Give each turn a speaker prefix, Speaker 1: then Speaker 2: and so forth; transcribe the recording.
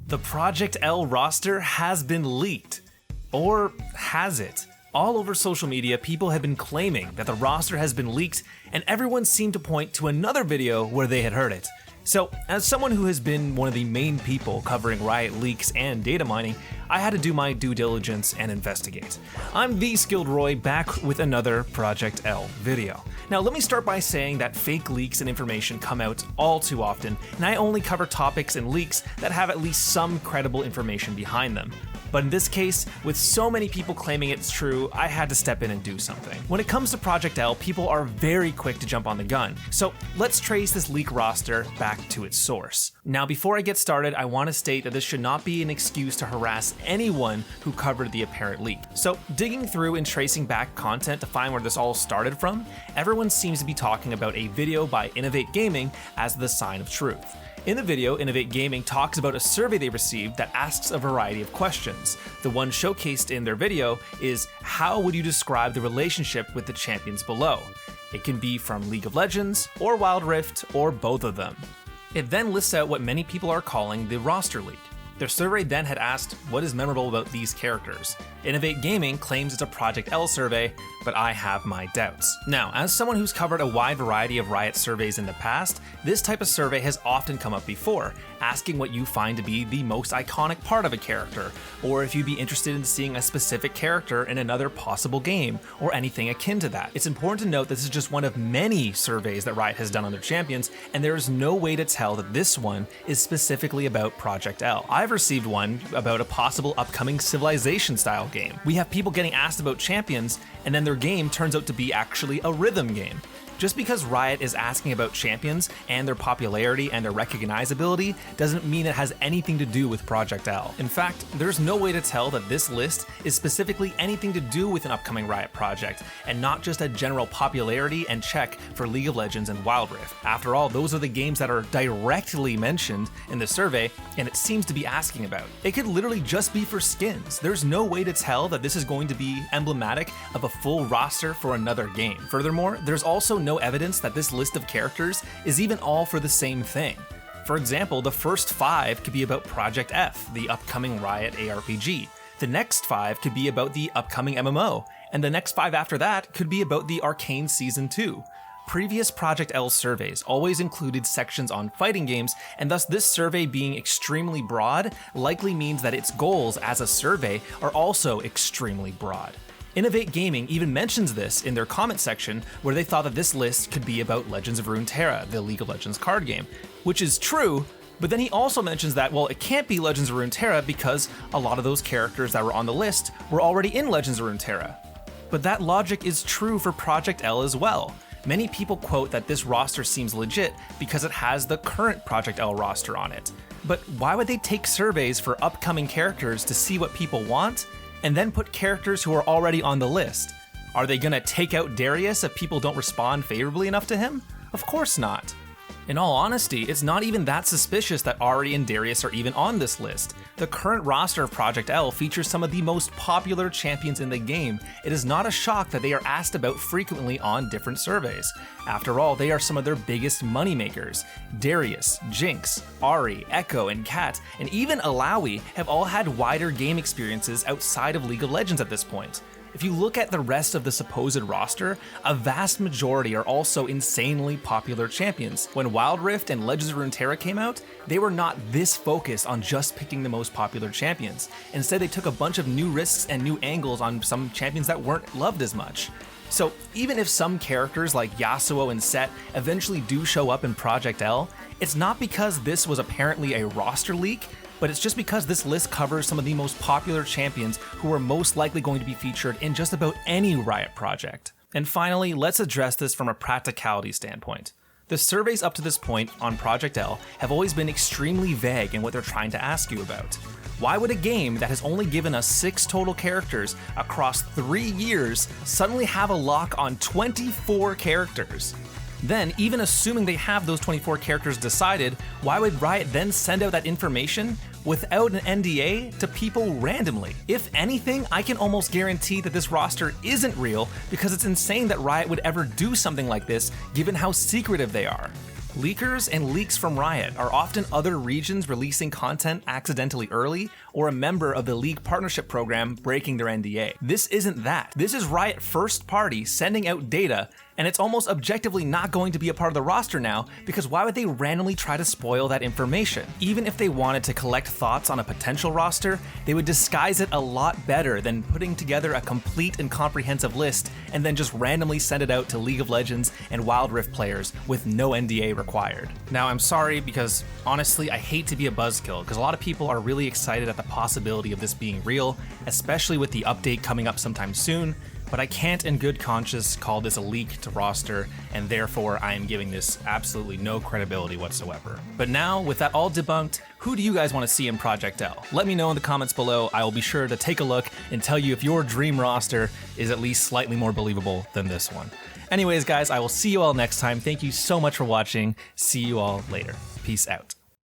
Speaker 1: The Project L roster has been leaked. Or has it? All over social media, people have been claiming that the roster has been leaked, and everyone seemed to point to another video where they had heard it. So, as someone who has been one of the main people covering Riot leaks and data mining, I had to do my due diligence and investigate. I'm the Skilled Roy, back with another Project L video. Now, let me start by saying that fake leaks and information come out all too often, and I only cover topics and leaks that have at least some credible information behind them. But in this case, with so many people claiming it's true, I had to step in and do something. When it comes to Project L, people are very quick to jump on the gun, so let's trace this leak roster back to its source. Now, before I get started, I want to state that this should not be an excuse to harass anyone who covered the apparent leak. So, digging through and tracing back content to find where this all started from, everyone seems to be talking about a video by Innovate Gaming as the sign of truth. In the video, Innovate Gaming talks about a survey they received that asks a variety of questions. The one showcased in their video is, how would you describe the relationship with the champions below? It can be from League of Legends, or Wild Rift, or both of them. It then lists out what many people are calling the roster leak. Their survey then had asked, what is memorable about these characters? Innovate Gaming claims it's a Project L survey, but I have my doubts. Now, as someone who's covered a wide variety of Riot surveys in the past, this type of survey has often come up before, asking what you find to be the most iconic part of a character, or if you'd be interested in seeing a specific character in another possible game, or anything akin to that. It's important to note this is just one of many surveys that Riot has done on their champions, and there is no way to tell that this one is specifically about Project L. I've received one about a possible upcoming Civilization-style game. We have people getting asked about champions, and then their game turns out to be actually a rhythm game. Just because Riot is asking about champions and their popularity and their recognizability doesn't mean it has anything to do with Project L. In fact, there's no way to tell that this list is specifically anything to do with an upcoming Riot project, and not just a general popularity and check for League of Legends and Wild Rift. After all, those are the games that are directly mentioned in the survey, and it seems to be asking about. It could literally just be for skins. There's no way to tell that this is going to be emblematic of a full roster for another game. Furthermore, there's also no evidence that this list of characters is even all for the same thing. For example, the first 5 could be about Project F, the upcoming Riot ARPG. The next 5 could be about the upcoming MMO, and the next 5 after that could be about the Arcane Season 2. Previous Project L surveys always included sections on fighting games, and thus this survey being extremely broad likely means that its goals as a survey are also extremely broad. Innovate Gaming even mentions this in their comment section, where they thought that this list could be about Legends of Runeterra, the League of Legends card game, which is true, but then he also mentions that, well, it can't be Legends of Runeterra because a lot of those characters that were on the list were already in Legends of Runeterra. But that logic is true for Project L as well. Many people quote that this roster seems legit because it has the current Project L roster on it. But why would they take surveys for upcoming characters to see what people want, and then put characters who are already on the list? Are they gonna take out Darius if people don't respond favorably enough to him? Of course not. In all honesty, it's not even that suspicious that Ahri and Darius are even on this list. The current roster of Project L features some of the most popular champions in the game. It is not a shock that they are asked about frequently on different surveys. After all, they are some of their biggest moneymakers. Darius, Jinx, Ahri, Echo, and Kat, and even Alawi have all had wider game experiences outside of League of Legends at this point. If you look at the rest of the supposed roster, a vast majority are also insanely popular champions. When Wild Rift and Legends of Runeterra came out, they were not this focused on just picking the most popular champions. Instead, they took a bunch of new risks and new angles on some champions that weren't loved as much. So even if some characters like Yasuo and Set eventually do show up in Project L, it's not because this was apparently a roster leak, but it's just because this list covers some of the most popular champions who are most likely going to be featured in just about any Riot project. And finally, let's address this from a practicality standpoint. The surveys up to this point on Project L have always been extremely vague in what they're trying to ask you about. Why would a game that has only given us 6 total characters across 3 years suddenly have a lock on 24 characters? Then, even assuming they have those 24 characters decided, why would Riot then send out that information without an NDA to people randomly? If anything, I can almost guarantee that this roster isn't real, because it's insane that Riot would ever do something like this given how secretive they are. Leakers and leaks from Riot are often other regions releasing content accidentally early, or a member of the League Partnership Program breaking their NDA. This isn't that. This is Riot first party sending out data, and it's almost objectively not going to be a part of the roster now, because why would they randomly try to spoil that information? Even if they wanted to collect thoughts on a potential roster, they would disguise it a lot better than putting together a complete and comprehensive list and then just randomly send it out to League of Legends and Wild Rift players with no NDA required. Now, I'm sorry, because honestly, I hate to be a buzzkill, because a lot of people are really excited at the possibility of this being real, especially with the update coming up sometime soon, but I can't in good conscience call this a leak to roster, and therefore I am giving this absolutely no credibility whatsoever. But now, with that all debunked, who do you guys want to see in Project L? Let me know in the comments below. I will be sure to take a look and tell you if your dream roster is at least slightly more believable than this one. Anyways, guys, I will see you all next time. Thank you so much for watching. See you all later. Peace out.